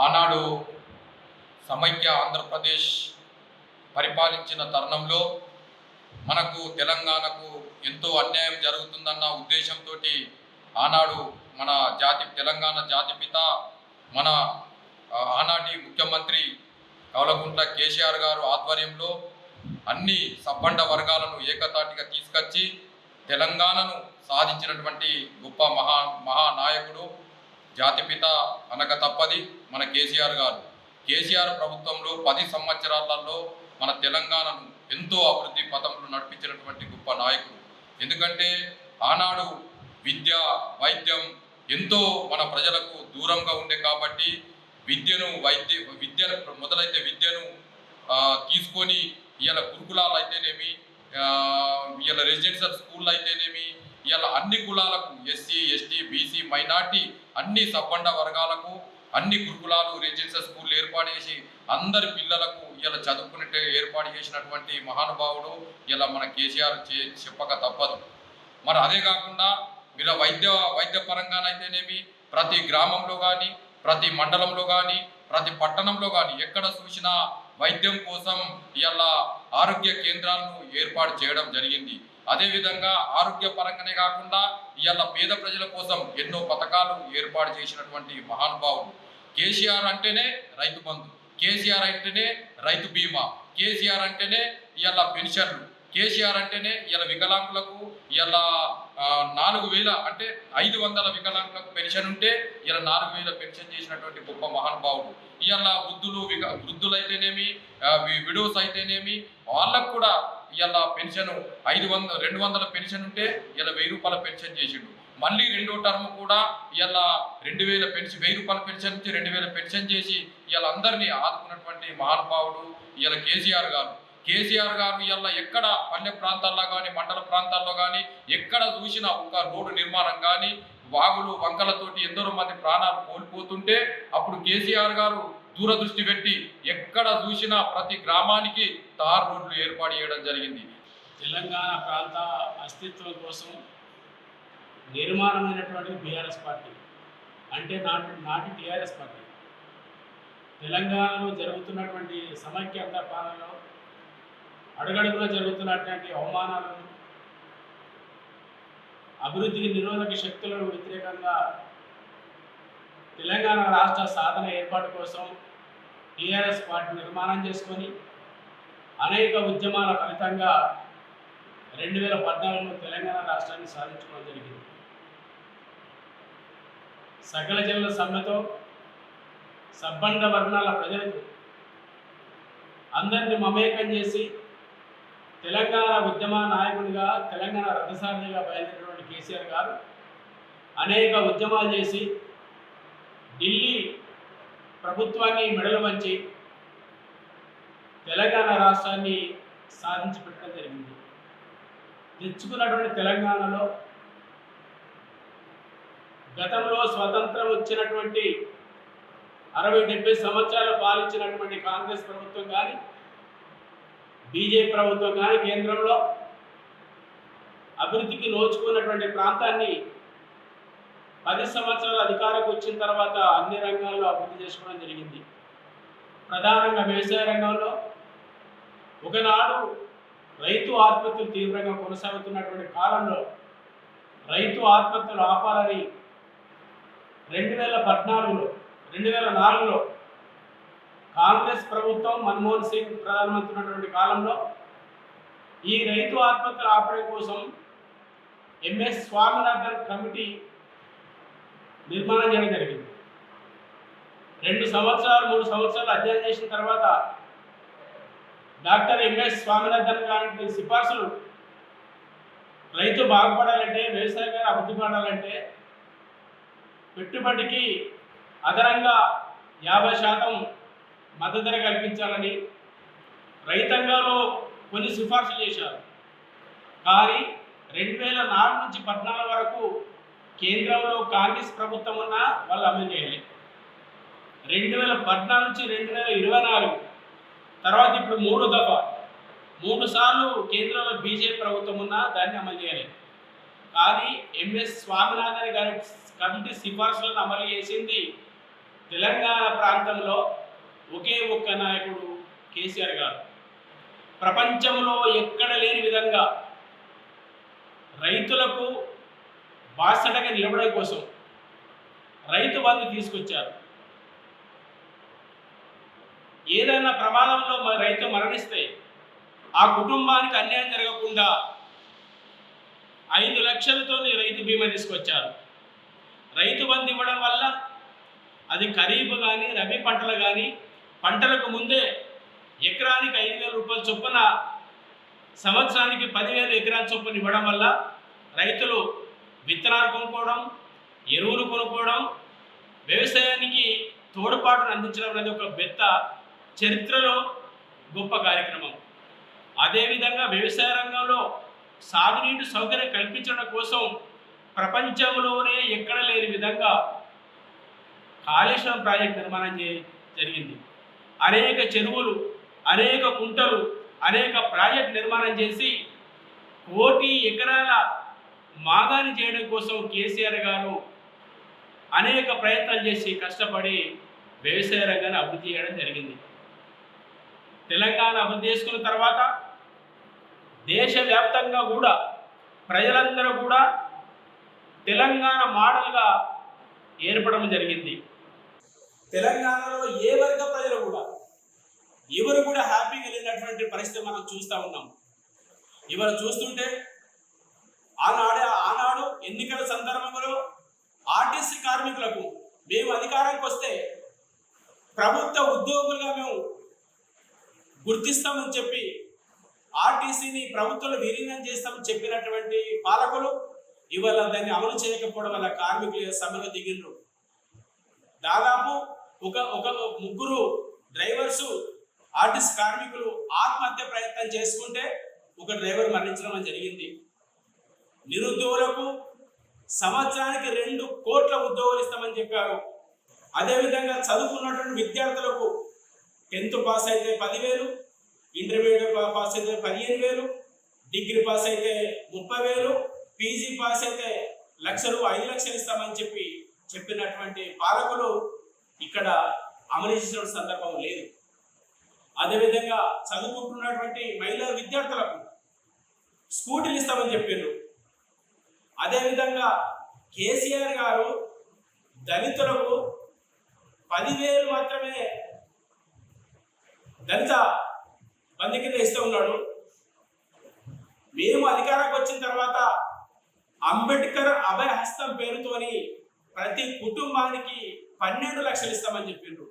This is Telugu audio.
ఆనాడు సమైక్య ఆంధ్రప్రదేశ్ పరిపాలించిన తరుణంలో మనకు తెలంగాణకు ఎంతో అన్యాయం జరుగుతుందన్న ఉద్దేశంతో ఆనాడు మన తెలంగాణ జాతిపిత మన ఆనాటి ముఖ్యమంత్రి కల్వకుంట్ల కేసీఆర్ గారు ఆధ్వర్యంలో అన్ని సబ్బండ వర్గాలను ఏకతాటిగా తీసుకొచ్చి తెలంగాణను సాధించినటువంటి గొప్ప మహానాయకుడు జాతిపిత అనక తప్పది మన కేసీఆర్ గారు. కేసీఆర్ ప్రభుత్వంలో 10 సంవత్సరాలలో మన తెలంగాణను ఎంతో అభివృద్ధి పథంలో నడిపించినటువంటి గొప్ప నాయకుడు. ఎందుకంటే ఆనాడు విద్య వైద్యం ఎంతో మన ప్రజలకు దూరంగా ఉండే కాబట్టి మొదలైతే విద్యను తీసుకొని ఇవాళ గురుకులాలు అయితేనేమి, ఇవాళ రెసిడెన్షియల్ స్కూళ్ళు అయితేనేమి, ఇవాళ అన్ని కులాలకు ఎస్సీ ఎస్టీ బీసీ మైనార్టీ అన్ని సబ్బండ వర్గాలకు అన్ని గురుకులాలు రెసిడెన్షియల్ స్కూళ్ళు ఏర్పాటు చేసి అందరి పిల్లలకు ఇలా చదువుకునే ఏర్పాటు చేసినటువంటి మహానుభావుడు ఇలా మన కేసీఆర్ చెప్పక తప్పదు. మరి అదే కాకుండా వీళ్ళ వైద్య పరంగానైతేనేమి ప్రతి గ్రామంలో కానీ ప్రతి మండలంలో కానీ ప్రతి పట్టణంలో కానీ ఎక్కడ చూసినా వైద్యం కోసం ఇలా ఆరోగ్య కేంద్రాలను ఏర్పాటు చేయడం జరిగింది. అదేవిధంగా ఆరోగ్య పరంగానే కాకుండా ఇవాళ పేద ప్రజల కోసం ఎన్నో పథకాలు ఏర్పాటు చేసినటువంటి మహానుభావుడు. కేసీఆర్ అంటేనే రైతు బంధు, కేసీఆర్ అంటేనే రైతు బీమా, కేసీఆర్ అంటేనే ఇవాళ పెన్షన్లు, కేసీఆర్ అంటేనే ఇలా వికలాంగులకు ఇలా 4000 అంటే 500 వికలాంగులకు పెన్షన్ ఉంటే ఇలా 4000 పెన్షన్ చేసినటువంటి గొప్ప మహానుభావుడు. ఇలా వృద్ధులైతేనేమి విడోస్ అయితేనేమి వాళ్ళకు కూడా ఇలా పెన్షన్ 200 పెన్షన్ ఉంటే ఇలా 1000 రూపాయల పెన్షన్ చేసిండు. మళ్ళీ రెండో టర్మ్ కూడా ఇలా 2000 పెన్షన్, 1000 రూపాయల పెన్షన్ నుంచి 2000 పెన్షన్ చేసి ఇలా అందరినీ ఆదుకున్నటువంటి మహానుభావుడు ఇలా కేసీఆర్ గారు. కేసీఆర్ గారు ఇలా ఎక్కడ పల్లె ప్రాంతాల్లో కానీ మండల ప్రాంతాల్లో కానీ ఎక్కడ చూసినా ఒక రోడ్డు నిర్మాణం కానీ వాగులు వంకలతోటి ఎందరో మంది ప్రాణాలు కోల్పోతుంటే అప్పుడు కేసీఆర్ గారు దూరదృష్టి పెట్టి ఎక్కడ చూసినా ప్రతి గ్రామానికి తార్ రోడ్లు ఏర్పాటు చేయడం జరిగింది. తెలంగాణ ప్రాంత అస్తిత్వం కోసం నిర్మాణమైనటువంటి బీఆర్ఎస్ పార్టీ అంటే నాటి టీఆర్ఎస్ పార్టీ తెలంగాణలో జరుగుతున్నటువంటి సమైక్యాంధ్ర పాలనలో అడుగడుగులో జరుగుతున్నటువంటి అవమానాలను, అభివృద్ధికి నిరోధక శక్తులకు వ్యతిరేకంగా తెలంగాణ రాష్ట్ర సాధన ఏర్పాటు కోసం టీఆర్ఎస్ పార్టీ నిర్మాణం చేసుకొని అనేక ఉద్యమాల ఫలితంగా 2014లో తెలంగాణ రాష్ట్రాన్ని సాధించుకోవడం జరిగింది. సకల జనుల సమ్మెతో సబ్బండ వర్ణాల ప్రజలకు అందరినీ మమేకం చేసి తెలంగాణ ఉద్యమ నాయకుడిగా, తెలంగాణ రథసారథిగా బయలుదేరినటువంటి కేసీఆర్ గారు అనేక ఉద్యమాలు చేసి ఢిల్లీ ప్రభుత్వాన్ని మెడలు వంచి తెలంగాణ రాష్ట్రాన్ని సాధించి పెట్టడం జరిగింది. తెచ్చుకున్నటువంటి తెలంగాణలో గతంలో స్వతంత్రం వచ్చినటువంటి 60-70 సంవత్సరాలు పాలించినటువంటి కాంగ్రెస్ ప్రభుత్వం కానీ బీజేపీ ప్రభుత్వం కానీ కేంద్రంలో అభివృద్ధికి నోచుకున్నటువంటి ప్రాంతాన్ని 10 సంవత్సరాల అధికారంకి వచ్చిన తర్వాత అన్ని రంగాల్లో అభివృద్ధి చేసుకోవడం జరిగింది. ప్రధానంగా వ్యవసాయ రంగంలో ఒకనాడు రైతు ఆత్మహత్యలు తీవ్రంగా కొనసాగుతున్నటువంటి కాలంలో రైతు ఆత్మహత్యలు ఆపాలని 2004లో కాంగ్రెస్ ప్రభుత్వం మన్మోహన్ సింగ్ ప్రధానమంత్రి ఉన్నటువంటి కాలంలో ఈ రైతు ఆత్మహత్యలు ఆపడం కోసం ఎంఎస్ స్వామినాథన్ కమిటీ నిర్మాణం చేయడం జరిగింది. 2 సంవత్సరాలు 3 సంవత్సరాలు అధ్యయనం చేసిన తర్వాత డాక్టర్ ఎంఎస్ స్వామినాథన్ గారి సిఫార్సులు రైతు బాగుపడాలంటే, వ్యవసాయంగా అభివృద్ధి పడాలంటే పెట్టుబడికి అదనంగా 50% మద్దతు ధర కల్పించాలని రైతాంగంలో కొన్ని సిఫార్సులు చేశారు. కానీ 2004 నుంచి 2014 వరకు కేంద్రంలో కాంగ్రెస్ ప్రభుత్వం ఉన్నా వాళ్ళు అమలు చేయలేదు. 2014 నుంచి 2024 తర్వాత ఇప్పుడు 3 సార్లు కేంద్రంలో బీజేపీ ప్రభుత్వం ఉన్నా దాన్ని అమలు చేయలేదు. కానీ ఎంఎస్ స్వామినాథన్ గారి కమిటీ సిఫార్సులను అమలు చేసింది తెలంగాణ ప్రాంతంలో ఒకే ఒక్క నాయకుడు కేసీఆర్ గారు. ప్రపంచంలో ఎక్కడ లేని విధంగా రైతులకు బాసటగా నిలబడడం కోసం రైతు బంధు తీసుకొచ్చారు. ఏదైనా ప్రమాదంలో రైతు మరణిస్తే ఆ కుటుంబానికి అన్యాయం జరగకుండా 5 లక్షలతో రైతు బీమా తీసుకొచ్చారు. రైతు బంధు ఇవ్వడం వల్ల అది ఖరీఫ్ కానీ రబీ పంటలు కానీ పంటలకు ముందే ఎకరానికి 5,000 రూపాయల చొప్పున సంవత్సరానికి 10,000 ఎకరాల చొప్పున ఇవ్వడం వల్ల రైతులు విత్తనాలు కొనుక్కోవడం, ఎరువులు కొనుక్కోవడం, వ్యవసాయానికి తోడ్పాటును అందించడం అనేది ఒక పెద్ద చరిత్రలో గొప్ప కార్యక్రమం. అదేవిధంగా వ్యవసాయ రంగంలో సాగునీటి సౌకర్యం కల్పించడం కోసం ప్రపంచంలోనే ఎక్కడ లేని విధంగా కాళేశ్వరం ప్రాజెక్ట్ నిర్మాణం జరిగింది. అనేక చెరువులు, అనేక కుంటలు, అనేక ప్రాజెక్ట్ నిర్మాణం చేసి 1 కోటి ఎకరాల మాగాని చేయడం కోసం కేసీఆర్ గారు అనేక ప్రయత్నాలు చేసి కష్టపడి వ్యవసాయ రంగాన్ని అభివృద్ధి చేయడం జరిగింది. తెలంగాణ అభివృద్ధి చేసుకున్న తర్వాత దేశవ్యాప్తంగా కూడా ప్రజలందరూ కూడా తెలంగాణ మోడల్గా ఏర్పడడం జరిగింది. తెలంగాణలో ఏ వర్గ ప్రజలు కూడా ఎవరు కూడా హ్యాపీగా లేనటువంటి పరిస్థితి మనం చూస్తూ ఉన్నాం. ఇవాళ చూస్తుంటే ఆనాడు ఎన్నికల సందర్భంలో ఆర్టీసీ కార్మికులకు మేము అధికారానికి వస్తే ప్రభుత్వ ఉద్యోగులుగా మేము గుర్తిస్తామని చెప్పి ఆర్టీసీని ప్రభుత్వంలో విలీనం చేస్తామని చెప్పినటువంటి పాలకులు ఇవాళ దాన్ని అమలు చేయకపోవడం వల్ల కార్మికులు సమ్మెలో దిగిండ్రు. దాదాపు ఒక 3 డ్రైవర్సు ఆర్టీసీ కార్మికులు ఆత్మహత్య ప్రయత్నం చేసుకుంటే ఒక డ్రైవర్ మరణించడం జరిగింది. నిరుద్యోగులకు సంవత్సరానికి 2 కోట్ల ఉద్యోగాలు ఇస్తామని చెప్పారు. అదేవిధంగా చదువుకున్నటువంటి విద్యార్థులకు 10th పాస్ అయితే 10,000, ఇంటర్మీడియట్ పాస్ అయితే 15,000, డిగ్రీ పాస్ అయితే 30,000, పీజీ పాస్ అయితే 5 లక్షలు ఇస్తామని చెప్పినటువంటి పాలకులు ఇక్కడ అమలు చేసిన సందర్భం లేదు. అదేవిధంగా చదువుకుంటున్నటువంటి మహిళా విద్యార్థులకు స్కూటీలు ఇస్తామని చెప్పారు. అదేవిధంగా కేసీఆర్ గారు దళితులకు 10,000 మాత్రమే దళిత బంధు కింద ఇస్తూ ఉన్నాడు. మేము అధికారానికి వచ్చిన తర్వాత అంబేద్కర్ అభయ హస్తం పేరుతోని ప్రతి కుటుంబానికి 12 లక్షలు ఇస్తామని చెప్పిండ్రు.